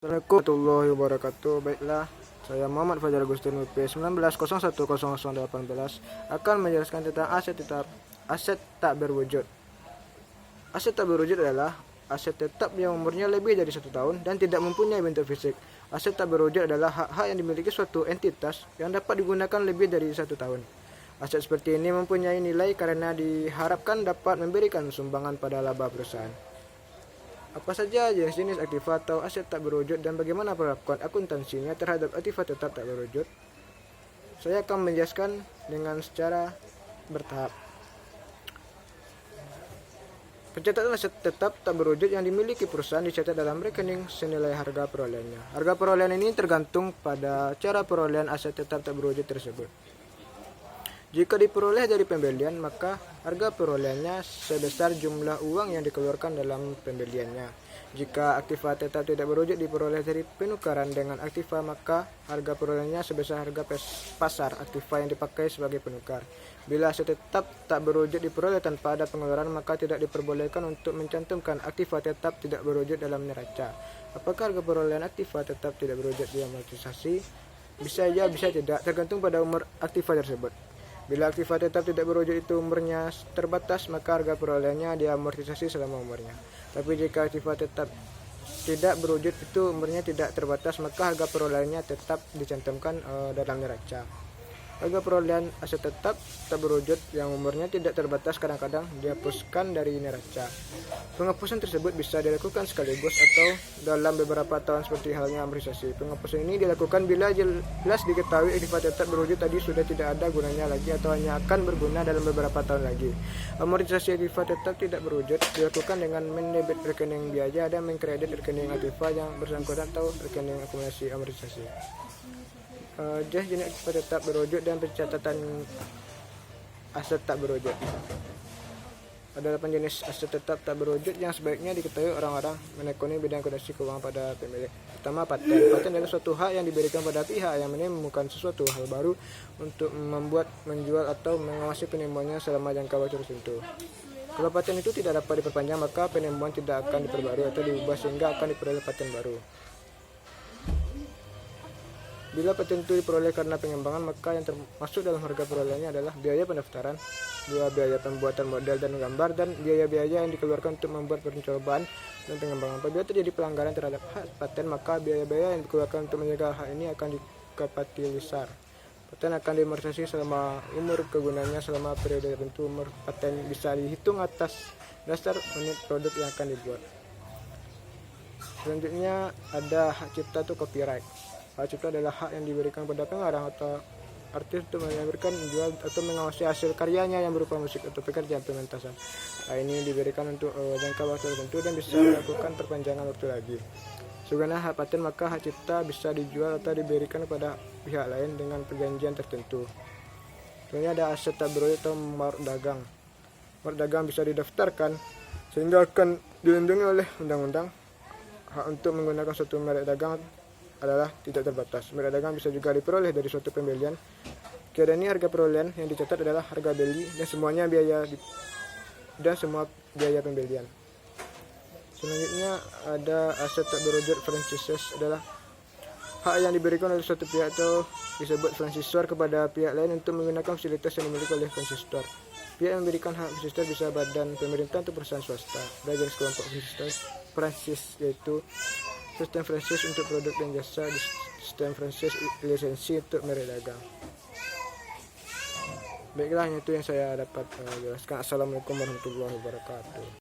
Assalamualaikum warahmatullahi wabarakatuh. Baiklah, saya Muhammad Fajar Agustin WP 19010018 akan menjelaskan tentang aset tak berwujud. Aset tak berwujud adalah aset tetap yang umurnya lebih dari 1 tahun dan tidak mempunyai bentuk fisik. Aset tak berwujud adalah hak-hak yang dimiliki suatu entitas yang dapat digunakan lebih dari 1 tahun. Aset seperti ini mempunyai nilai karena diharapkan dapat memberikan sumbangan pada laba perusahaan. Apa saja jenis-jenis aktiva atau aset tak berwujud dan bagaimana perlakuan akuntansinya terhadap aktiva tetap tak berwujud? Saya akan menjelaskan dengan secara bertahap. Pencatatan aset tetap tak berwujud yang dimiliki perusahaan dicatat dalam rekening senilai harga perolehannya. Harga perolehan ini tergantung pada cara perolehan aset tetap tak berwujud tersebut. Jika diperoleh dari pembelian, maka harga perolehannya sebesar jumlah uang yang dikeluarkan dalam pembeliannya. Jika aktiva tetap tidak berwujud diperoleh dari penukaran dengan aktiva, maka harga perolehannya sebesar harga pasar aktiva yang dipakai sebagai penukar. Bila aset tetap tak berwujud diperoleh tanpa ada pengeluaran, maka tidak diperbolehkan untuk mencantumkan aktiva tetap tidak berwujud dalam neraca. Apakah harga perolehan aktiva tetap tidak berwujud diamortisasi? Bisa ya, bisa tidak, tergantung pada umur aktiva tersebut. Bila aktiva tetap tidak berwujud itu umurnya terbatas, maka harga perolehannya diamortisasi selama umurnya. Tapi jika aktiva tetap tidak berwujud itu umurnya tidak terbatas, maka harga perolehannya tetap dicantumkan dalam neraca. Harga perolehan aset tetap tak berwujud yang umurnya tidak terbatas kadang-kadang dihapuskan dari neraca. Penghapusan tersebut bisa dilakukan sekaligus atau dalam beberapa tahun seperti halnya amortisasi. Penghapusan ini dilakukan bila jelas diketahui aktiva tetap berwujud tadi sudah tidak ada gunanya lagi atau hanya akan berguna dalam beberapa tahun lagi. Amortisasi aktiva tetap tidak berwujud dilakukan dengan mendebit rekening biaya dan mengkredit rekening aktiva yang bersangkutan atau rekening akumulasi amortisasi. Jenis aktiva tetap berwujud dan pencatatan aset tak berwujud. Ada 8 jenis aset tetap tak berwujud yang sebaiknya diketahui orang-orang menekuni bidang akuntansi keuangan pada pemilik. Pertama, paten. Paten adalah suatu hak yang diberikan pada pihak yang menemukan sesuatu hal baru untuk membuat, menjual atau mengawasi penemuannya selama jangka waktu tertentu. Kalau paten itu tidak dapat diperpanjang, maka penemuan tidak akan diperbarui atau diubah sehingga akan diperoleh paten baru. Bila paten itu diperoleh karena pengembangan, maka yang termasuk dalam harga perolehannya adalah biaya pendaftaran, biaya pembuatan model dan gambar, dan biaya-biaya yang dikeluarkan untuk membuat pencobaan dan pengembangan. Apabila terjadi pelanggaran terhadap hak paten, maka biaya-biaya yang dikeluarkan untuk menjaga hak ini akan dikapitalisasi. Paten akan diamortisasi selama umur kegunaannya. Selama periode tertentu, umur paten bisa dihitung atas dasar unit produk yang akan dibuat. Selanjutnya ada hak cipta atau copyright. Hak cipta adalah hak yang diberikan pada pengarang atau artis untuk menyampaikan, menjual, atau mengawasi hasil karyanya yang berupa musik atau pekerjaan pementasan. Hak ini diberikan untuk jangka waktu tertentu dan bisa melakukan perpanjangan waktu lagi. Sebagaimana hak paten, maka hak cipta bisa dijual atau diberikan kepada pihak lain dengan perjanjian tertentu. Selanjutnya ada aset tak berwujud atau merek dagang. Merek dagang bisa didaftarkan sehingga akan dilindungi oleh undang-undang. Hak untuk menggunakan suatu merek dagang adalah tidak terbatas. Merek dagang bisa juga diperoleh dari suatu pembelian. Keadaan ini harga perolehan yang dicatat adalah harga beli dan semua biaya pembelian. Selanjutnya ada aset tak berwujud franchise adalah hak yang diberikan oleh suatu pihak atau disebut franchisor kepada pihak lain untuk menggunakan fasilitas yang dimiliki oleh franchisor. Pihak yang memberikan hak franchisor bisa badan pemerintah atau perusahaan swasta. Ada jenis kelompok franchise yaitu sistem franchise untuk produk dan jasa, sistem franchise lisensi untuk merek dagang. Baiklah, itu yang saya dapat jelaskan. Assalamualaikum warahmatullahi wabarakatuh.